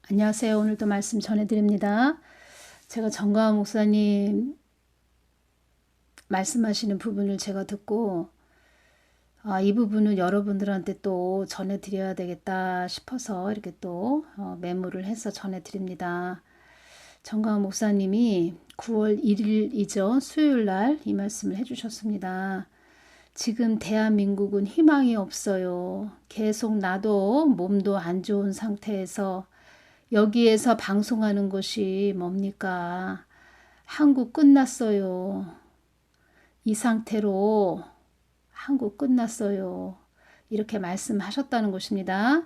안녕하세요. 오늘도 말씀 전해드립니다. 제가 정가은 목사님 말씀하시는 부분을 제가 듣고 이 부분은 여러분들한테 또 전해드려야 되겠다 싶어서 이렇게 또 메모를 해서 전해드립니다. 정가은 목사님이 9월 1일이죠. 수요일 날 이 말씀을 해주셨습니다. 지금 대한민국은 희망이 없어요. 계속 나도 몸도 안 좋은 상태에서 여기에서 방송하는 것이 뭡니까? 한국 끝났어요. 이 상태로 한국 끝났어요. 이렇게 말씀하셨다는 것입니다.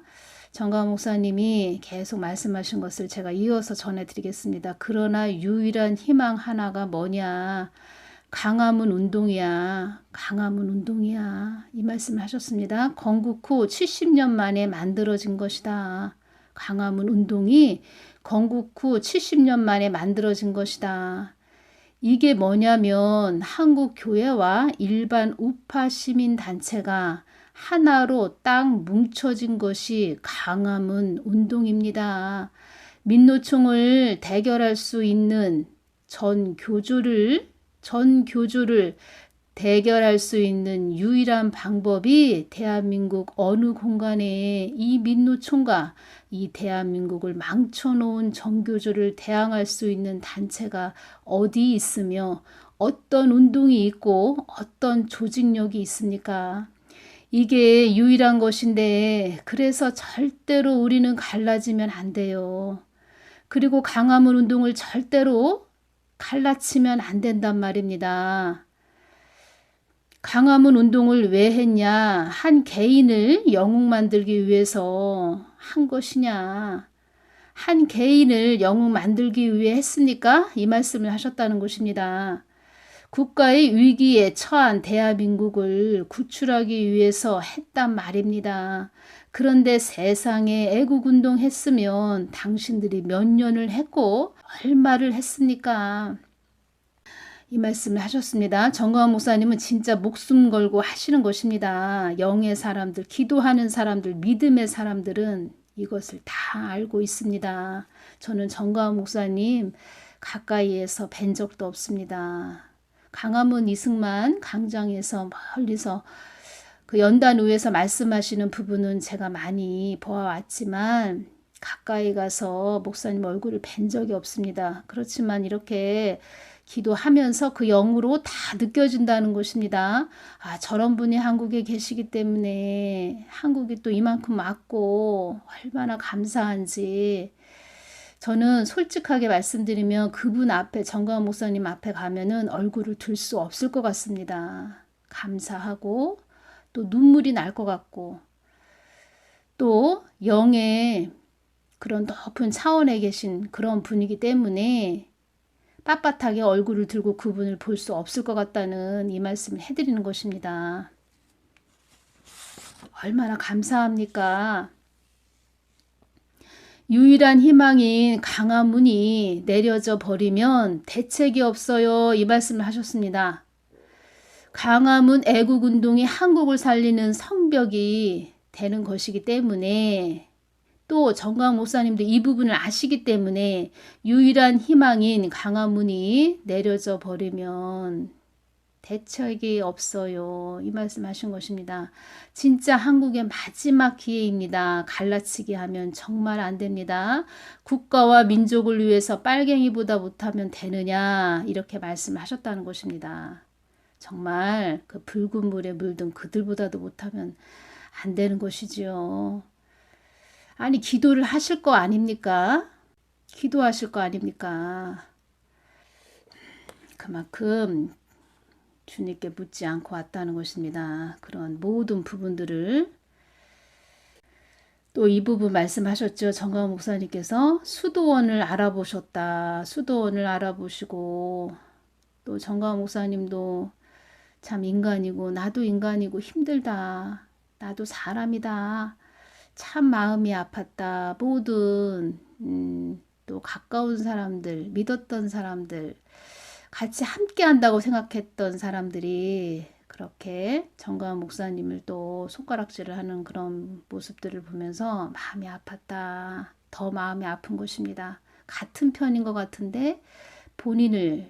정가은 목사님이 계속 말씀하신 것을 제가 이어서 전해드리겠습니다. 그러나 유일한 희망 하나가 뭐냐? 강화문 운동이야. 강화문 운동이야. 이 말씀을 하셨습니다. 건국 후 70년 만에 만들어진 것이다. 강화문 운동이 건국 후 70년 만에 만들어진 것이다. 이게 뭐냐면 한국 교회와 일반 우파 시민 단체가 하나로 딱 뭉쳐진 것이 강화문 운동입니다. 민노총을 대결할 수 있는 전 교주를 대결할 수 있는 유일한 방법이 대한민국 어느 공간에 이 민노총과 이 대한민국을 망쳐놓은 정교조를 대항할 수 있는 단체가 어디 있으며 어떤 운동이 있고 어떤 조직력이 있습니까? 이게 유일한 것인데 그래서 절대로 우리는 갈라지면 안 돼요. 그리고 강화문 운동을 절대로 갈라치면 안 된단 말입니다. 강화문 운동을 왜 했냐? 한 개인을 영웅 만들기 위해서 한 것이냐? 한 개인을 영웅 만들기 위해 했으니까 이 말씀을 하셨다는 것입니다. 국가의 위기에 처한 대한민국을 구출하기 위해서 했단 말입니다. 그런데 세상에 애국운동 했으면 당신들이 몇 년을 했고 얼마를 했습니까? 이 말씀을 하셨습니다. 정가은 목사님은 진짜 목숨 걸고 하시는 것입니다. 영의 사람들, 기도하는 사람들, 믿음의 사람들은 이것을 다 알고 있습니다. 저는 정가은 목사님 가까이에서 뵌 적도 없습니다. 강화문 이승만 강장에서 멀리서 그 연단 위에서 말씀하시는 부분은 제가 많이 보아왔지만 가까이 가서 목사님 얼굴을 뵌 적이 없습니다. 그렇지만 이렇게 기도하면서 그 영으로 다 느껴진다는 것입니다. 저런 분이 한국에 계시기 때문에 한국이 또 이만큼 왔고 얼마나 감사한지. 저는 솔직하게 말씀드리면 그분 앞에 정가은 목사님 앞에 가면은 얼굴을 들 수 없을 것 같습니다. 감사하고 또 눈물이 날 것 같고 또 영의 그런 높은 차원에 계신 그런 분이기 때문에 빳빳하게 얼굴을 들고 그분을 볼 수 없을 것 같다는 이 말씀을 해드리는 것입니다. 얼마나 감사합니까? 유일한 희망인 강화문이 내려져 버리면 대책이 없어요. 이 말씀을 하셨습니다. 강화문 애국운동이 한국을 살리는 성벽이 되는 것이기 때문에 또 정가은 목사님도 이 부분을 아시기 때문에 유일한 희망인 강화문이 내려져 버리면 대책이 없어요. 이 말씀하신 것입니다. 진짜 한국의 마지막 기회입니다. 갈라치기 하면 정말 안 됩니다. 국가와 민족을 위해서 빨갱이보다 못하면 되느냐 이렇게 말씀하셨다는 것입니다. 정말 그 붉은 물에 물든 그들보다도 못하면 안 되는 것이지요. 아니 기도를 하실 거 아닙니까? 기도하실 거 아닙니까? 그만큼 주님께 묻지 않고 왔다는 것입니다. 그런 모든 부분들을 또 이 부분 말씀하셨죠. 정가은 목사님께서 수도원을 알아보셨다. 수도원을 알아보시고 또 정가은 목사님도 참 인간이고 나도 인간이고 힘들다. 나도 사람이다. 참 마음이 아팠다. 모든 또 가까운 사람들, 믿었던 사람들, 같이 함께 한다고 생각했던 사람들이 그렇게 정가은 목사님을 또 손가락질을 하는 그런 모습들을 보면서 마음이 아팠다. 더 마음이 아픈 것입니다. 같은 편인 것 같은데 본인을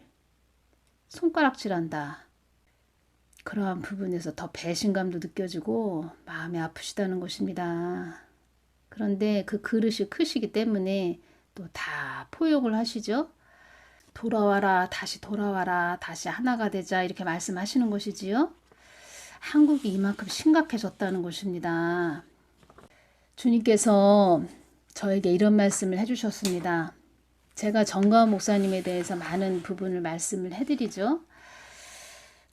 손가락질한다. 그러한 부분에서 더 배신감도 느껴지고 마음이 아프시다는 것입니다. 그런데 그 그릇이 크시기 때문에 또 다 포용을 하시죠. 돌아와라, 다시 돌아와라, 다시 하나가 되자 이렇게 말씀하시는 것이지요. 한국이 이만큼 심각해졌다는 것입니다. 주님께서 저에게 이런 말씀을 해주셨습니다. 제가 정가은 목사님에 대해서 많은 부분을 말씀을 해드리죠.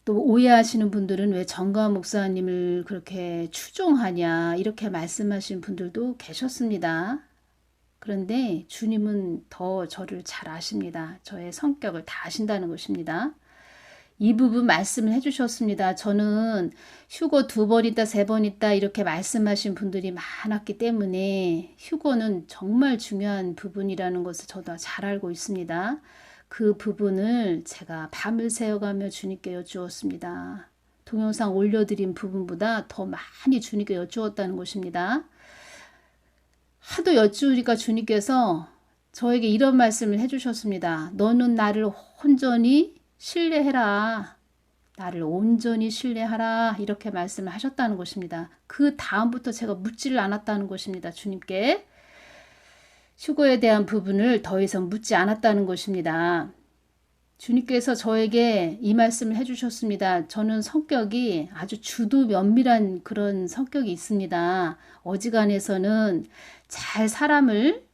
또 오해하시는 분들은 왜 정가은 목사님을 그렇게 추종하냐 이렇게 말씀하신 분들도 계셨습니다. 그런데 주님은 더 저를 잘 아십니다. 저의 성격을 다 아신다는 것입니다. 이 부분 말씀을 해주셨습니다. 저는 휴거 2번 있다 3번 있다 이렇게 말씀하신 분들이 많았기 때문에 휴거는 정말 중요한 부분이라는 것을 저도 잘 알고 있습니다. 그 부분을 제가 밤을 새워가며 주님께 여쭈었습니다. 동영상 올려드린 부분보다 더 많이 주님께 여쭈었다는 것입니다. 하도 여쭈니까 주님께서 저에게 이런 말씀을 해주셨습니다. 너는 나를 온전히 신뢰해라. 나를 온전히 신뢰하라. 이렇게 말씀을 하셨다는 것입니다. 그 다음부터 제가 묻지를 않았다는 것입니다. 주님께. 휴거에 대한 부분을 더 이상 묻지 않았다는 것입니다. 주님께서 저에게 이 말씀을 해주셨습니다. 저는 성격이 아주 주도 면밀한 그런 성격이 있습니다. 어지간해서는 잘 사람을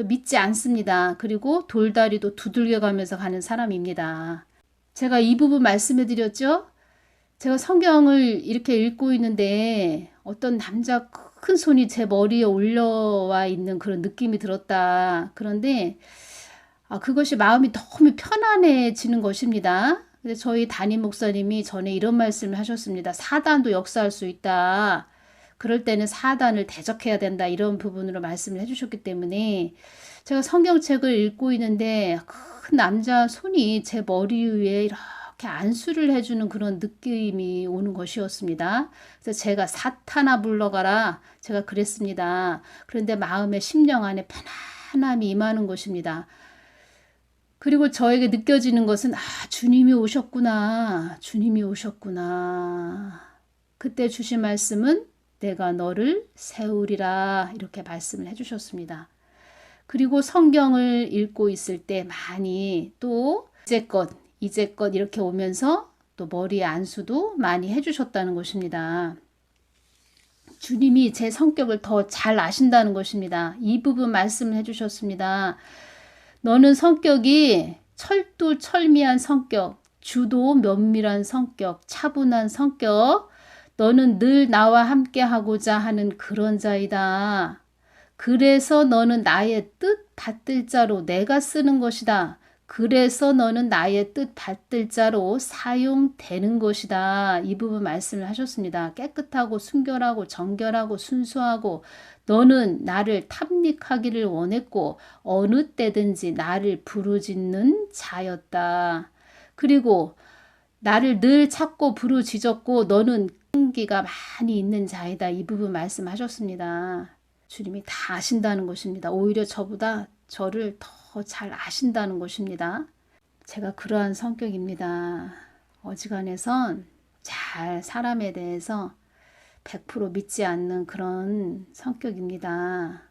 믿지 않습니다. 그리고 돌다리도 두들겨가면서 가는 사람입니다. 제가 이 부분 말씀해 드렸죠. 제가 성경을 이렇게 읽고 있는데 어떤 남자 큰 손이 제 머리에 올라와 있는 그런 느낌이 들었다. 그런데 그것이 마음이 너무 편안해지는 것입니다. 근데 저희 담임 목사님이 전에 이런 말씀을 하셨습니다. 사단도 역사할 수 있다. 그럴 때는 사단을 대적해야 된다. 이런 부분으로 말씀을 해주셨기 때문에 제가 성경책을 읽고 있는데 큰 남자 손이 제 머리 위에 이렇게 안수를 해주는 그런 느낌이 오는 것이었습니다. 그래서 제가 사탄아 물러가라. 제가 그랬습니다. 그런데 마음의 심령 안에 편안함이 임하는 것입니다. 그리고 저에게 느껴지는 것은 주님이 오셨구나. 주님이 오셨구나. 그때 주신 말씀은 내가 너를 세우리라 이렇게 말씀을 해주셨습니다. 그리고 성경을 읽고 있을 때 많이 또 이제껏 이렇게 오면서 또 머리에 안수도 많이 해주셨다는 것입니다. 주님이 제 성격을 더 잘 아신다는 것입니다. 이 부분 말씀을 해주셨습니다. 너는 성격이 철두철미한 성격, 주도 면밀한 성격, 차분한 성격, 너는 늘 나와 함께 하고자 하는 그런 자이다. 그래서 너는 나의 뜻 받들 자로 내가 쓰는 것이다. 그래서 너는 나의 뜻 받들 자로 사용되는 것이다. 이 부분 말씀을 하셨습니다. 깨끗하고 순결하고 정결하고 순수하고 너는 나를 탐닉하기를 원했고 어느 때든지 나를 부르짖는 자였다. 그리고 나를 늘 찾고 부르짖었고 너는 끈기가 많이 있는 자이다. 이 부분 말씀하셨습니다. 주님이 다 아신다는 것입니다. 오히려 저보다 저를 더 잘 아신다는 것입니다. 제가 그러한 성격입니다. 어지간해선 잘 사람에 대해서 100% 믿지 않는 그런 성격입니다.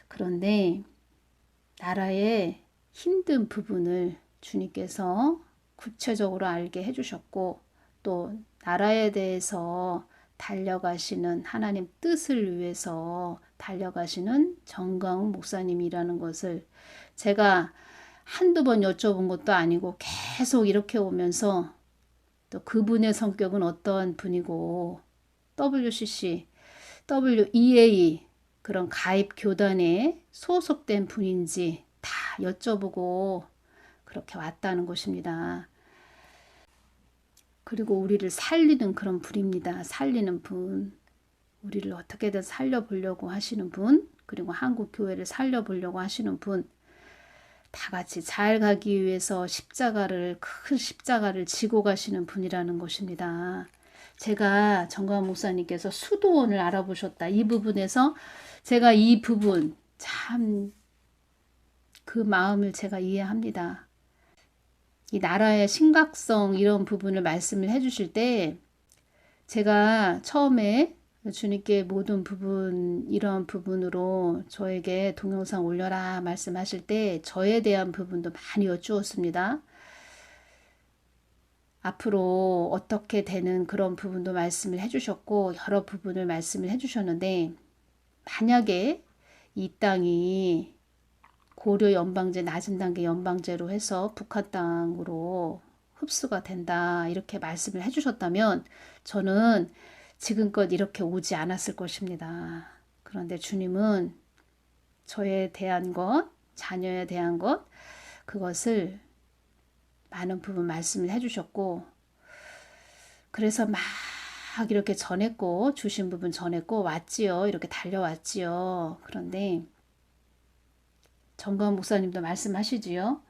그런데 나라의 힘든 부분을 주님께서 구체적으로 알게 해주셨고 또 나라에 대해서 달려가시는 하나님 뜻을 위해서 달려가시는 정가은 목사님이라는 것을 제가 한두 번 여쭤본 것도 아니고 계속 이렇게 오면서 또 그분의 성격은 어떠한 분이고 WCC, WEA 그런 가입 교단에 소속된 분인지 다 여쭤보고 그렇게 왔다는 것입니다. 그리고 우리를 살리는 그런 분입니다. 살리는 분, 우리를 어떻게든 살려보려고 하시는 분, 그리고 한국 교회를 살려보려고 하시는 분, 다 같이 잘 가기 위해서 큰 십자가를 지고 가시는 분이라는 것입니다. 제가 정가은 목사님께서 수도원을 알아보셨다. 이 부분에서 제가 이 부분 참 그 마음을 제가 이해합니다. 이 나라의 심각성 이런 부분을 말씀을 해주실 때 제가 처음에 주님께 모든 부분 이런 부분으로 저에게 동영상 올려라 말씀하실 때 저에 대한 부분도 많이 여쭈었습니다. 앞으로 어떻게 되는 그런 부분도 말씀을 해주셨고 여러 부분을 말씀을 해주셨는데 만약에 이 땅이 고려 연방제 낮은 단계 연방제로 해서 북한 땅으로 흡수가 된다 이렇게 말씀을 해주셨다면 저는 지금껏 이렇게 오지 않았을 것입니다. 그런데 주님은 저에 대한 것, 자녀에 대한 것 그것을 많은 부분 말씀을 해주셨고 그래서 막 이렇게 전했고 주신 부분 전했고 왔지요. 이렇게 달려왔지요. 그런데 정가은 목사님도 말씀하시지요.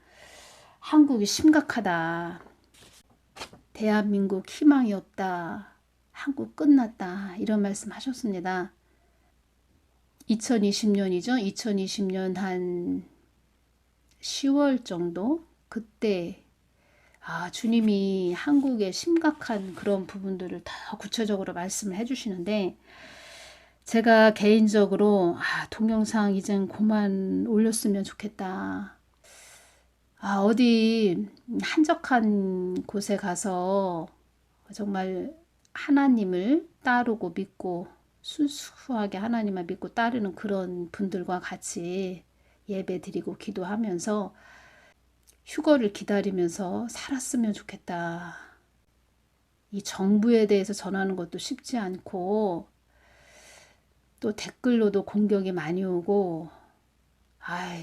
한국이 심각하다. 대한민국 희망이 없다. 한국 끝났다. 이런 말씀 하셨습니다. 2020년이죠. 2020년 한 10월 정도? 그때 주님이 한국의 심각한 그런 부분들을 더 구체적으로 말씀을 해주시는데 제가 개인적으로 동영상 이젠 그만 올렸으면 좋겠다. 어디 한적한 곳에 가서 정말 하나님을 따르고 믿고 순수하게 하나님을 믿고 따르는 그런 분들과 같이 예배 드리고 기도하면서 휴거를 기다리면서 살았으면 좋겠다. 이 정부에 대해서 전하는 것도 쉽지 않고 또 댓글로도 공격이 많이 오고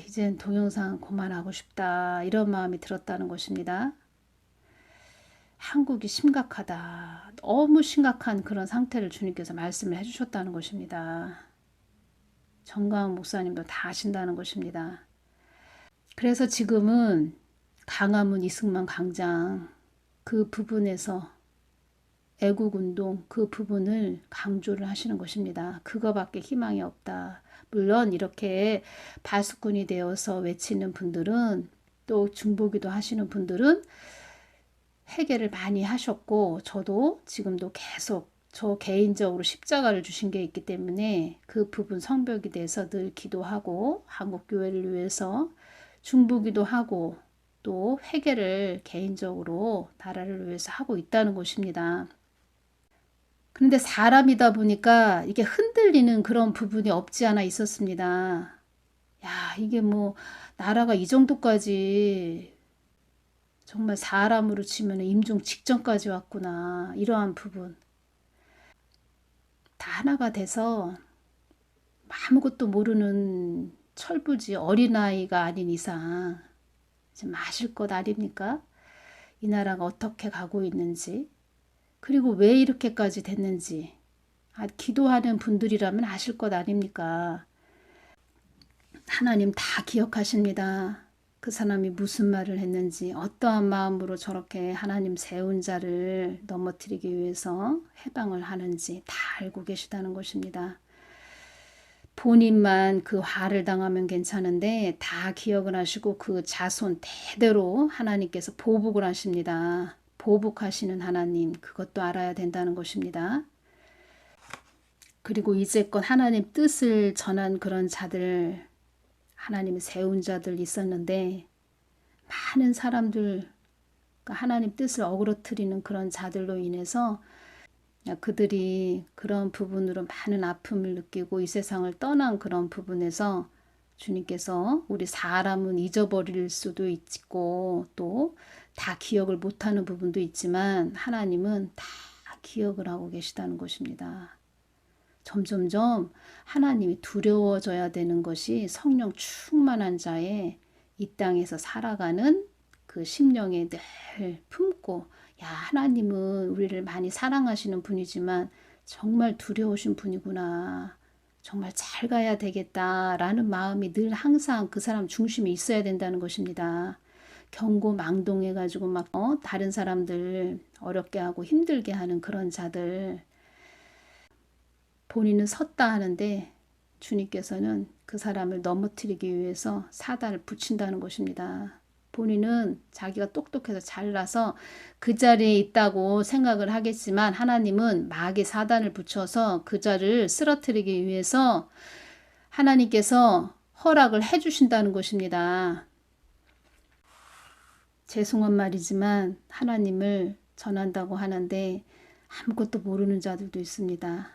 이젠 동영상 그만하고 싶다 이런 마음이 들었다는 것입니다. 한국이 심각하다. 너무 심각한 그런 상태를 주님께서 말씀을 해주셨다는 것입니다. 정가은 목사님도 다 아신다는 것입니다. 그래서 지금은 강화문 이승만 광장 그 부분에서 애국운동 그 부분을 강조를 하시는 것입니다. 그거밖에 희망이 없다. 물론 이렇게 바수꾼이 되어서 외치는 분들은 또 중보기도 하시는 분들은 회개를 많이 하셨고 저도 지금도 계속 저 개인적으로 십자가를 주신 게 있기 때문에 그 부분 성벽이 돼서 늘 기도하고 한국교회를 위해서 중보기도 하고 또 회개를 개인적으로 나라를 위해서 하고 있다는 것입니다. 그런데 사람이다 보니까 이게 흔들리는 그런 부분이 없지 않아 있었습니다. 이게 뭐 나라가 이 정도까지 정말 사람으로 치면 임종 직전까지 왔구나. 이러한 부분. 다 하나가 돼서 아무것도 모르는 철부지 어린아이가 아닌 이상 지금 아실 것 아닙니까? 이 나라가 어떻게 가고 있는지 그리고 왜 이렇게까지 됐는지 기도하는 분들이라면 아실 것 아닙니까? 하나님 다 기억하십니다. 그 사람이 무슨 말을 했는지 어떠한 마음으로 저렇게 하나님 세운 자를 넘어뜨리기 위해서 해방을 하는지 다 알고 계시다는 것입니다. 본인만 그 화를 당하면 괜찮은데 다 기억을 하시고 그 자손 대대로 하나님께서 보복을 하십니다. 보복하시는 하나님 그것도 알아야 된다는 것입니다. 그리고 이제껏 하나님 뜻을 전한 그런 자들 하나님이 세운 자들 있었는데 많은 사람들 하나님 뜻을 어그러뜨리는 그런 자들로 인해서 그들이 그런 부분으로 많은 아픔을 느끼고 이 세상을 떠난 그런 부분에서 주님께서 우리 사람은 잊어버릴 수도 있고 또 다 기억을 못하는 부분도 있지만 하나님은 다 기억을 하고 계시다는 것입니다. 점점점 하나님이 두려워져야 되는 것이 성령 충만한 자의 이 땅에서 살아가는 그 심령에 늘 품고 하나님은 우리를 많이 사랑하시는 분이지만 정말 두려우신 분이구나. 정말 잘 가야 되겠다라는 마음이 늘 항상 그 사람 중심에 있어야 된다는 것입니다. 경고망동해가지고 막 다른 사람들 어렵게 하고 힘들게 하는 그런 자들 본인은 섰다 하는데 주님께서는 그 사람을 넘어뜨리기 위해서 사단을 붙인다는 것입니다. 본인은 자기가 똑똑해서 잘나서 그 자리에 있다고 생각을 하겠지만 하나님은 마귀 사단을 붙여서 그 자를 쓰러뜨리기 위해서 하나님께서 허락을 해주신다는 것입니다. 죄송한 말이지만 하나님을 전한다고 하는데 아무것도 모르는 자들도 있습니다.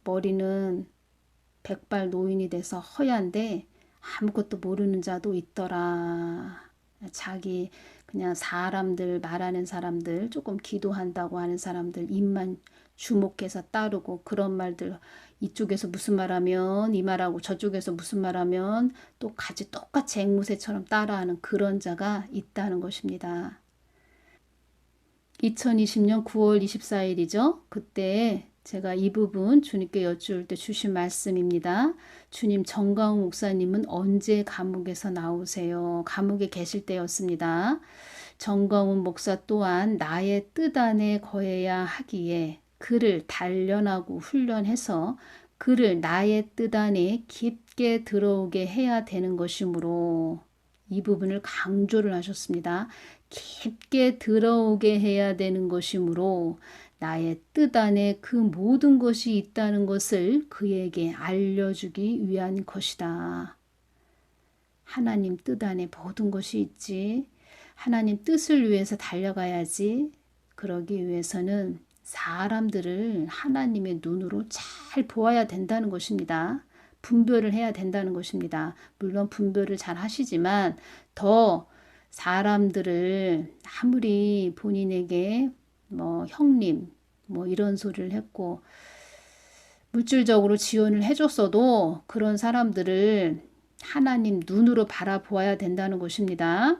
머리는 백발 노인이 돼서 허얀데 아무것도 모르는 자도 있더라. 자기 그냥 사람들 말하는 사람들 조금 기도한다고 하는 사람들 입만 주목해서 따르고 그런 말들 이쪽에서 무슨 말하면 이 말하고 저쪽에서 무슨 말하면 또 똑같이 앵무새처럼 따라하는 그런 자가 있다는 것입니다. 2020년 9월 24일이죠. 그때 제가 이 부분 주님께 여쭈을 때 주신 말씀입니다. 주님, 정가훈 목사님은 언제 감옥에서 나오세요? 감옥에 계실 때였습니다. 정가훈 목사 또한 나의 뜻 안에 거해야 하기에 그를 단련하고 훈련해서 그를 나의 뜻 안에 깊게 들어오게 해야 되는 것이므로 이 부분을 강조를 하셨습니다. 깊게 들어오게 해야 되는 것이므로 나의 뜻 안에 그 모든 것이 있다는 것을 그에게 알려주기 위한 것이다. 하나님 뜻 안에 모든 것이 있지. 하나님 뜻을 위해서 달려가야지. 그러기 위해서는 사람들을 하나님의 눈으로 잘 보아야 된다는 것입니다. 분별을 해야 된다는 것입니다. 물론 분별을 잘 하시지만 더 사람들을 아무리 본인에게 형님 이런 소리를 했고 물질적으로 지원을 해줬어도 그런 사람들을 하나님 눈으로 바라보아야 된다는 것입니다.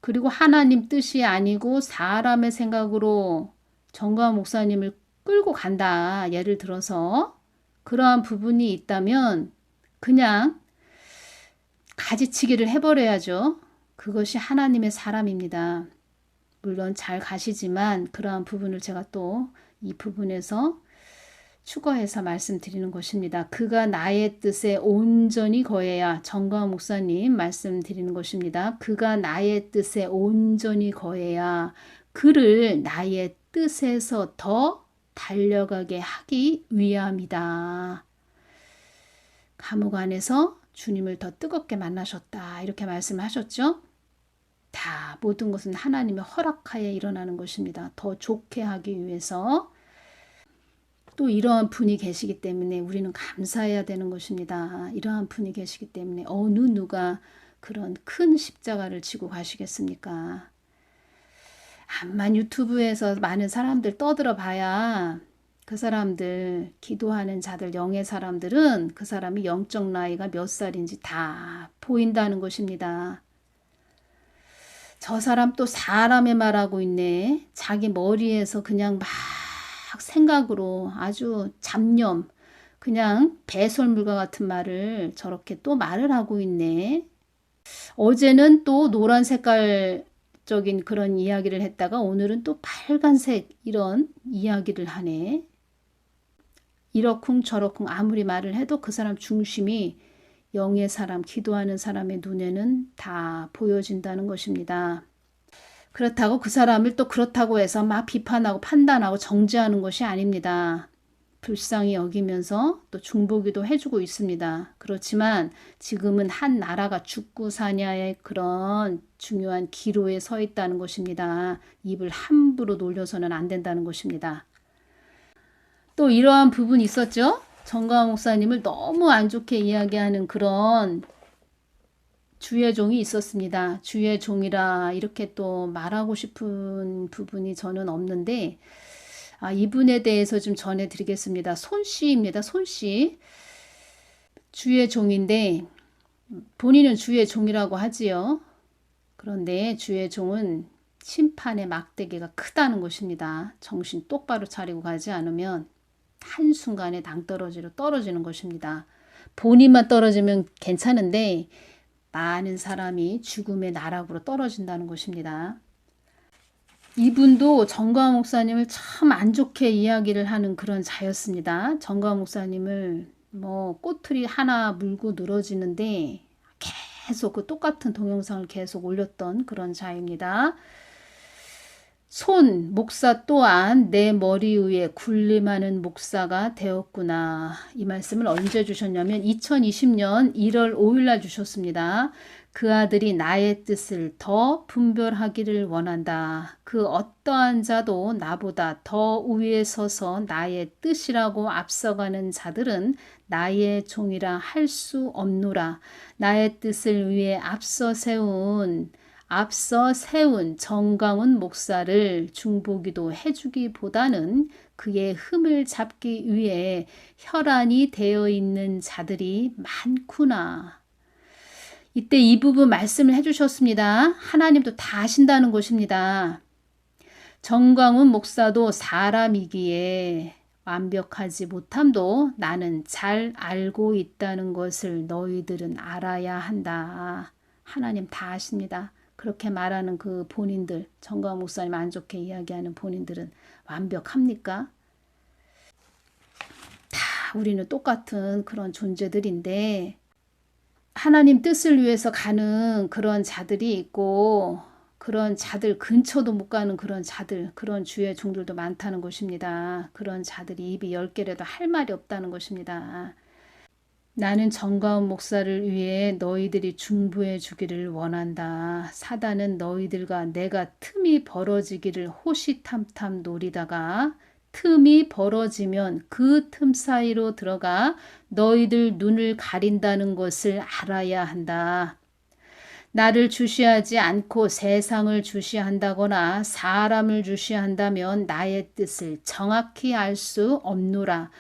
그리고 하나님 뜻이 아니고 사람의 생각으로 정가훈 목사님을 끌고 간다. 예를 들어서 그러한 부분이 있다면 그냥 가지치기를 해버려야죠. 그것이 하나님의 사람입니다. 물론 잘 가시지만 그러한 부분을 제가 또 이 부분에서 추가해서 말씀드리는 것입니다. 그가 나의 뜻에 온전히 거해야 정가훈 목사님 말씀드리는 것입니다. 그가 나의 뜻에 온전히 거해야 그를 나의 뜻에서 더 달려가게 하기 위함이다. 감옥 안에서 주님을 더 뜨겁게 만나셨다. 이렇게 말씀하셨죠. 다 모든 것은 하나님의 허락하에 일어나는 것입니다. 더 좋게 하기 위해서 또 이러한 분이 계시기 때문에 우리는 감사해야 되는 것입니다. 이러한 분이 계시기 때문에 어느 누가 그런 큰 십자가를 지고 가시겠습니까? 암만 유튜브에서 많은 사람들 떠들어 봐야 그 사람들 기도하는 자들 영의 사람들은 그 사람이 영적 나이가 몇 살인지 다 보인다는 것입니다. 저 사람 또 사람의 말하고 있네. 자기 머리에서 그냥 막 생각으로 아주 잡념 그냥 배설물과 같은 말을 저렇게 또 말을 하고 있네. 어제는 또 노란 색깔적인 그런 이야기를 했다가 오늘은 또 빨간색 이런 이야기를 하네. 이러쿵 저러쿵 아무리 말을 해도 그 사람 중심이 영의 사람, 기도하는 사람의 눈에는 다 보여진다는 것입니다. 그렇다고 그 사람을 또 그렇다고 해서 막 비판하고 판단하고 정죄하는 것이 아닙니다. 불쌍히 여기면서 또 중보기도 해주고 있습니다. 그렇지만 지금은 한 나라가 죽고 사냐의 그런 중요한 기로에 서 있다는 것입니다. 입을 함부로 놀려서는 안 된다는 것입니다. 또 이러한 부분이 있었죠. 정가훈 목사님을 너무 안 좋게 이야기하는 그런 주의 종이 있었습니다. 주의 종이라 이렇게 또 말하고 싶은 부분이 저는 없는데 이분에 대해서 좀 전해드리겠습니다. 손씨입니다. 손씨. 주의 종인데 본인은 주의 종이라고 하지요. 그런데 주의 종은 심판의 막대기가 크다는 것입니다. 정신 똑바로 차리고 가지 않으면 한순간에 당떨어지로 떨어지는 것입니다. 본인만 떨어지면 괜찮은데 많은 사람이 죽음의 나락으로 떨어진다는 것입니다. 이분도 정가훈 목사님을 참 안 좋게 이야기를 하는 그런 자였습니다. 정가훈 목사님을 뭐 꼬투리 하나 물고 늘어지는데 계속 그 똑같은 동영상을 계속 올렸던 그런 자입니다. 손 목사 또한 내 머리 위에 군림하는 목사가 되었구나. 이 말씀을 언제 주셨냐면 2020년 1월 5일 날 주셨습니다. 그 아들이 나의 뜻을 더 분별하기를 원한다. 그 어떠한 자도 나보다 더 위에 서서 나의 뜻이라고 앞서가는 자들은 나의 종이라 할 수 없노라. 나의 뜻을 위해 앞서 세운 정강훈 목사를 중보기도 해주기보다는 그의 흠을 잡기 위해 혈안이 되어 있는 자들이 많구나. 이때 이 부분 말씀을 해주셨습니다. 하나님도 다 아신다는 것입니다. 정강훈 목사도 사람이기에 완벽하지 못함도 나는 잘 알고 있다는 것을 너희들은 알아야 한다. 하나님 다 아십니다. 그렇게 말하는 그 본인들, 정강훈 목사님 안 좋게 이야기하는 본인들은 완벽합니까? 다 우리는 똑같은 그런 존재들인데 하나님 뜻을 위해서 가는 그런 자들이 있고 그런 자들 근처도 못 가는 그런 자들, 그런 주의 종들도 많다는 것입니다. 그런 자들이 입이 10개라도 할 말이 없다는 것입니다. 나는 정가운 목사를 위해 너희들이 중보해 주기를 원한다. 사단은 너희들과 내가 틈이 벌어지기를 호시탐탐 노리다가 틈이 벌어지면 그 틈 사이로 들어가 너희들 눈을 가린다는 것을 알아야 한다. 나를 주시하지 않고 세상을 주시한다거나 사람을 주시한다면 나의 뜻을 정확히 알 수 없노라.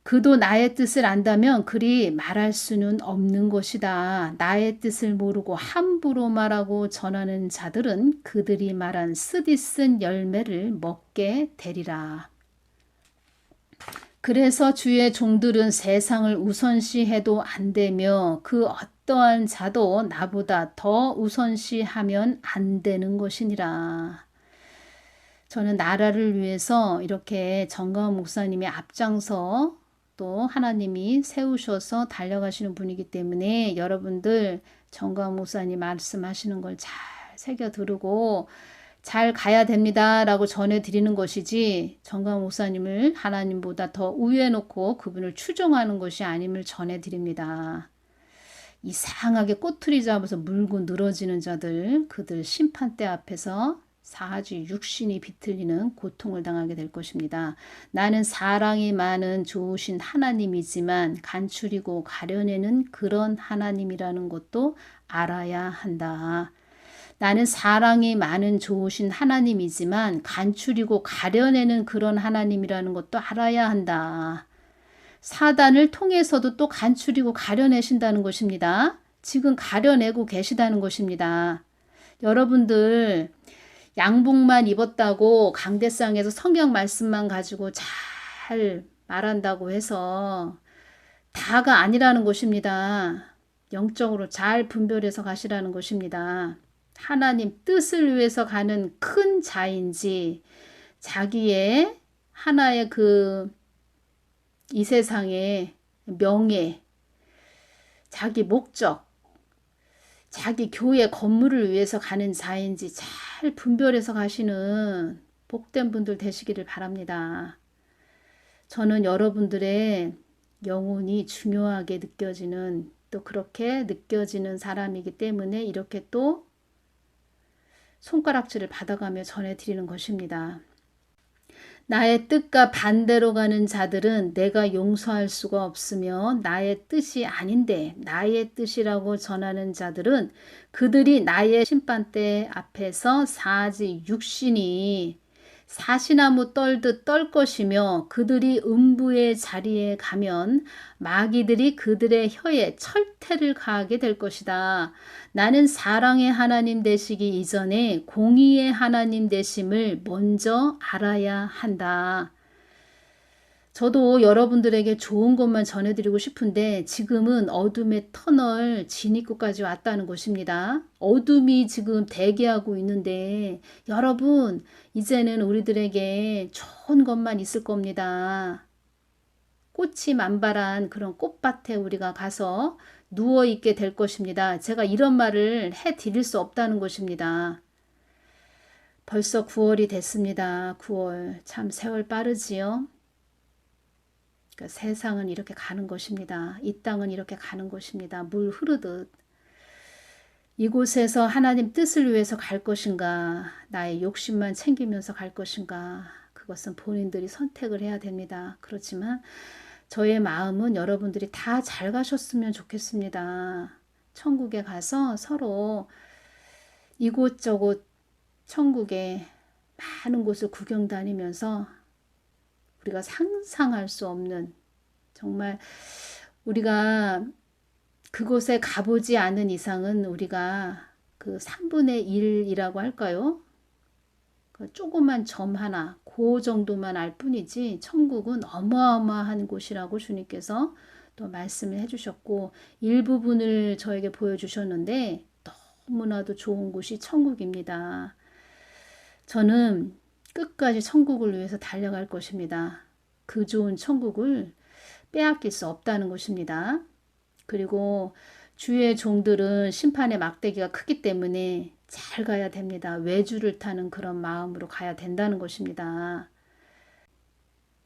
그도 나의 뜻을 안다면 그리 말할 수는 없는 것이다. 나의 뜻을 모르고 함부로 말하고 전하는 자들은 그들이 말한 쓰디쓴 열매를 먹게 되리라. 그래서 주의 종들은 세상을 우선시해도 안 되며 그 어떠한 자도 나보다 더 우선시하면 안 되는 것이니라. 저는 나라를 위해서 이렇게 정가은 목사님이 앞장서 또 하나님이 세우셔서 달려가시는 분이기 때문에 여러분들 정가은 목사님 말씀하시는 걸 잘 새겨 들으고 잘 가야 됩니다 라고 전해드리는 것이지 정가은 목사님을 하나님보다 더 우위에 놓고 그분을 추종하는 것이 아님을 전해드립니다. 이상하게 꼬투리 잡아서 물고 늘어지는 자들, 그들 심판대 앞에서 사지 육신이 비틀리는 고통을 당하게 될 것입니다. 나는 사랑이 많은 좋으신 하나님이지만 간추리고 가려내는 그런 하나님이라는 것도 알아야 한다. 나는 사랑이 많은 좋으신 하나님이지만 간추리고 가려내는 그런 하나님이라는 것도 알아야 한다. 사단을 통해서도 또 간추리고 가려내신다는 것입니다. 지금 가려내고 계시다는 것입니다. 여러분들 양복만 입었다고 강대상에서 성경 말씀만 가지고 잘 말한다고 해서 다가 아니라는 것입니다. 영적으로 잘 분별해서 가시라는 것입니다. 하나님 뜻을 위해서 가는 큰 자인지 자기의 하나의 이 세상의 명예, 자기 목적, 자기 교회 건물을 위해서 가는 자인지 잘 분별해서 가시는 복된 분들 되시기를 바랍니다. 저는 여러분들의 영혼이 중요하게 느껴지는 또 그렇게 느껴지는 사람이기 때문에 이렇게 또 손가락질을 받아가며 전해드리는 것입니다. 나의 뜻과 반대로 가는 자들은 내가 용서할 수가 없으며 나의 뜻이 아닌데 나의 뜻이라고 전하는 자들은 그들이 나의 심판대 앞에서 사지 육신이 사시나무 떨듯 떨 것이며 그들이 음부의 자리에 가면 마귀들이 그들의 혀에 철퇴를 가하게 될 것이다. 나는 사랑의 하나님 되시기 이전에 공의의 하나님 되심을 먼저 알아야 한다. 저도 여러분들에게 좋은 것만 전해드리고 싶은데 지금은 어둠의 터널 진입구까지 왔다는 것입니다. 어둠이 지금 대기하고 있는데 여러분 이제는 우리들에게 좋은 것만 있을 겁니다. 꽃이 만발한 그런 꽃밭에 우리가 가서 누워 있게 될 것입니다. 제가 이런 말을 해 드릴 수 없다는 것입니다. 벌써 9월이 됐습니다. 9월. 참 세월 빠르지요. 그러니까 세상은 이렇게 가는 것입니다. 이 땅은 이렇게 가는 것입니다. 물 흐르듯. 이곳에서 하나님 뜻을 위해서 갈 것인가, 나의 욕심만 챙기면서 갈 것인가, 그것은 본인들이 선택을 해야 됩니다. 그렇지만 저의 마음은 여러분들이 다 잘 가셨으면 좋겠습니다. 천국에 가서 서로 이곳저곳 천국에 많은 곳을 구경 다니면서 우리가 상상할 수 없는, 정말 우리가 그곳에 가보지 않은 이상은 우리가 그 3분의 1이라고 할까요? 그 조그만 점 하나, 그 정도만 알 뿐이지 천국은 어마어마한 곳이라고 주님께서 또 말씀을 해주셨고, 일부분을 저에게 보여주셨는데 너무나도 좋은 곳이 천국입니다. 저는 끝까지 천국을 위해서 달려갈 것입니다. 그 좋은 천국을 빼앗길 수 없다는 것입니다. 그리고 주의 종들은 심판의 막대기가 크기 때문에 잘 가야 됩니다. 외주를 타는 그런 마음으로 가야 된다는 것입니다.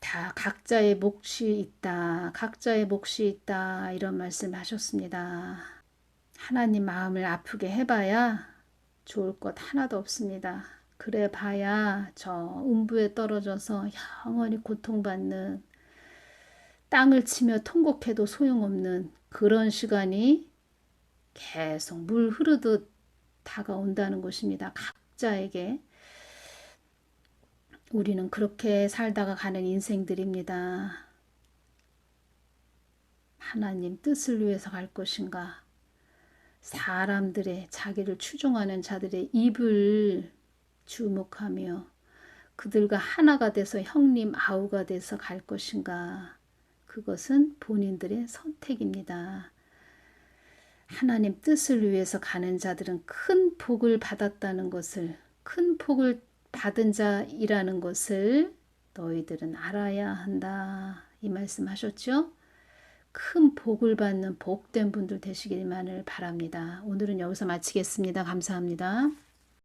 다 각자의 몫이 있다. 각자의 몫이 있다. 이런 말씀 하셨습니다. 하나님 마음을 아프게 해봐야 좋을 것 하나도 없습니다. 그래 봐야 저 음부에 떨어져서 영원히 고통받는, 땅을 치며 통곡해도 소용없는 그런 시간이 계속 물 흐르듯 다가온다는 것입니다. 각자에게. 우리는 그렇게 살다가 가는 인생들입니다. 하나님 뜻을 위해서 갈 것인가, 사람들의, 자기를 추종하는 자들의 입을 주목하며 그들과 하나가 돼서 형님 아우가 돼서 갈 것인가, 그것은 본인들의 선택입니다. 하나님 뜻을 위해서 가는 자들은 큰 복을 받았다는 것을, 큰 복을 받은 자이라는 것을 너희들은 알아야 한다. 이 말씀 하셨죠? 큰 복을 받는 복된 분들 되시기만을 바랍니다. 오늘은 여기서 마치겠습니다. 감사합니다.